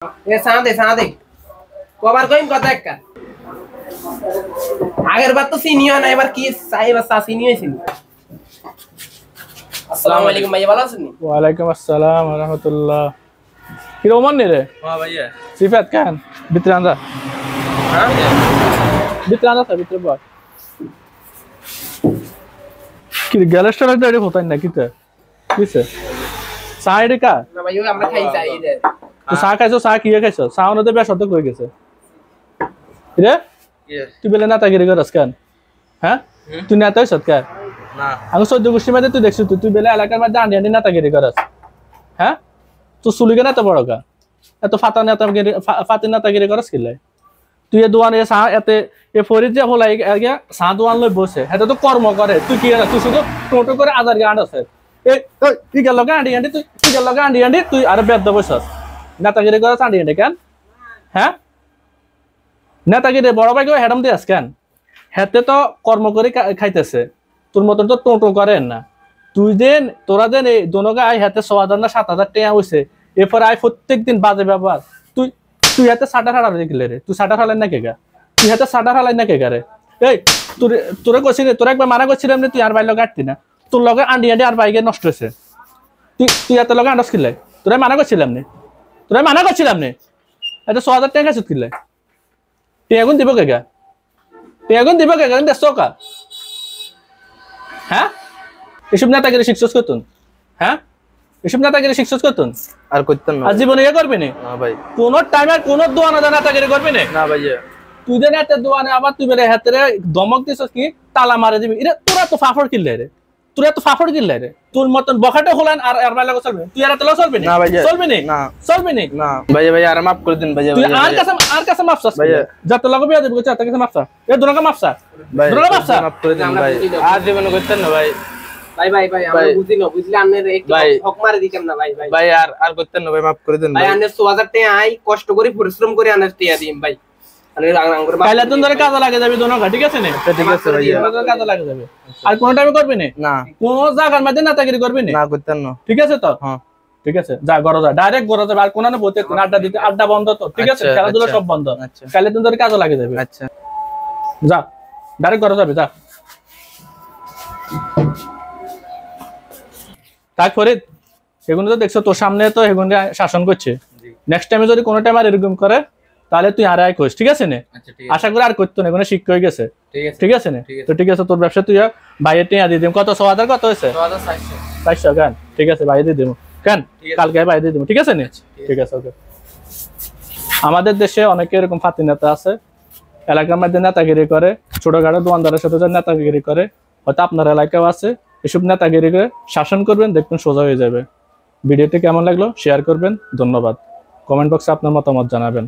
এ সাদে কবার কইম কথা একটা আগের বার তো সিনিয়র না এবার কি সাহেব সা সিনিয়র ছিল। আসসালামু আলাইকুম ভাইয়া, ভালো আছেন? ওয়া আলাইকুম আসসালাম ওয়া রাহমাতুল্লাহ। কি রোমান নে রে? হ্যাঁ ভাইয়া। সিফাত খান ভিতরে আন্দা। হ্যাঁ ভিতরে আন্দা ভিতরে বল। কি গ্যালাস্টার এটা হতাই না কিতে? কিছে? সাইডে কা? না ভাইয়া আমরা খাই যাই রে। তো চা খাইছো, চা কি খাইছো? চা ওনতে বেশ অত কই গেছে। রে? তুই বেলে না তাগিরি করস কেন? হ্যাঁ? তুই না তাই সৎ কেন? না আমি 14 গোষ্ঠীর মধ্যে তুই দেখছিস তুই বেলে এলাকার মধ্যে আন্ডি আন্ডি নাতাগিরি করস। হ্যাঁ? তুই সুলিগে না তো বড় কা? এত ফাতা নেতাগিরি ফাতি নাতাগিরি করস কিলাই? তুই এ দোয়ান এ চা এতে এ ফরিদ যে হলাই আগে চা দোয়ান লই বসে এটা তো কর্ম করে তুই কি না তুই শুধু টোটো করে আদার গান্ড আছে এ তুই গেল গান্ডি আন্ডি তুই গেল গান্ডি আন্ডি তুই আরে বেদ বসছস নেতাগিরি করস আন্ডি আন্ডি কেন? হ্যাঁ নেতাগিরি বড় ভাইকে হেডম দিয়াস কেন? হেতে তো কর্ম করে খাইতেছে তোর মতন তো টোটো করেন না তুই দেন তোরা দেন এই দোনোগা আই হাতে 6000 না 7000 টাকা হইছে এরপর আই প্রত্যেকদিন বাজে ব্যবহার তুই তুই হাতে 60 হালা দেখলে রে তুই 60 হালাই না কেগা তুই হাতে 60 হালাই না কেগা রে এই তোর তোরে কইছিস তোরা একবার মানা করছিলাম না তুই আর বাইরে কাটতি না তোর লগে আন্ডি আন্ডি আর বাইকে নষ্ট হইছে তুই তুই হাতে লগে আন্ডস কিলাই তোরা মানা করছিলাম না এটা 6000 টাকা খাইছিস কিলাই টেগুন দিব কেগা দেশ কা হ্যাঁ এসব নেতাগিরি শিক্ষক করতুন হ্যাঁ এসব নেতাগিরি শিক্ষক করতুন আর করতেন না আর জীবনে ইয়ে করবি না ভাই কোন টাইমে কোন দোয়ানা নেতাগিরি করবি না ভাইয়া তুই যে নেতা দোয়ানে আবার তুই বেরে হাতে ধমক দিছস কি তালা মারে দিবি এটা তোরা তো ফাফড় কিনলে রে তোর মতন বখাটে হলান আর আর বাইলা চলবে তুই আর তেলা চলবি না ভাইয়া চলবি না ভাইয়া আর মাফ করে দিন ভাইয়া তুই আর কাছে মাফ চাস ভাইয়া যত লাগবে বিয়া দেব চাতা কাছে মাফ চা এ দুনাকা মাফ চা দুনাকা মাফ চা মাফ করে দিন ভাই আর জীবন করতেন না ভাই আমরা বুঝলি আন্নের একটু হক মারে দিতাম না ভাই আর করতেন না ভাই মাফ করে দেন ভাই আন্নের 6000 টাকা আই কষ্ট করে পরিশ্রম করে আন্নের টিয়া দিম ভাই কাইলা তুন ধরে কাজে লাগে যাবে দোনো ঠিক আছে না ঠিক আছে ভাইয়া কাজে লাগে যাবে আর কোন টাইমে করবি না কোন জায়গার মধ্যে নেতাগিরি করবি না করতেন না ঠিক আছে তো হ্যাঁ ঠিক আছে যা ঘরে যা ডাইরেক্ট ঘরে যা আর কোন না বলতে আড্ডা দিতে আড্ডা বন্ধ তো ঠিক আছে খেলাধুলা সব বন্ধ কাইলা তুন ধরে কাজে লাগে যাবে আচ্ছা যা ডাইরেক্ট ঘরে যাবে যা তারপরে এগুলো তো দেখছো তোর সামনে তো এগুলো শাসন করছে নেক্সট টাইমে যদি কোনো টাইম আর এরকম করে তাহলে তুই আর কইস ঠিক আছে না আশা করি আর করতো না এগুলো শিক্ষা হয়ে গেছে ঠিক আছে না তো ঠিক আছে তোর ব্যবসা তুই বাইরে টিয়া দিয়ে দিম কত 6000 কত হয়েছে 400 কেন ঠিক আছে বাইরে দিয়ে দিব কেন কালকে বাইরে দিয়ে দিব ঠিক আছে না ঠিক আছে ওকে আমাদের দেশে অনেকে এরকম ফাতি নেতা আছে এলাকার মধ্যে নেতাগিরি করে ছোটখাটো দোকানদারের সাথে নেতাগিরি করে হয়তো আপনার এলাকাও আছে এসব নেতাগিরি করে শাসন করবেন দেখবেন সোজা হয়ে যাবে ভিডিওটি কেমন লাগলো শেয়ার করবেন ধন্যবাদ কমেন্ট বক্সে আপনার মতামত জানাবেন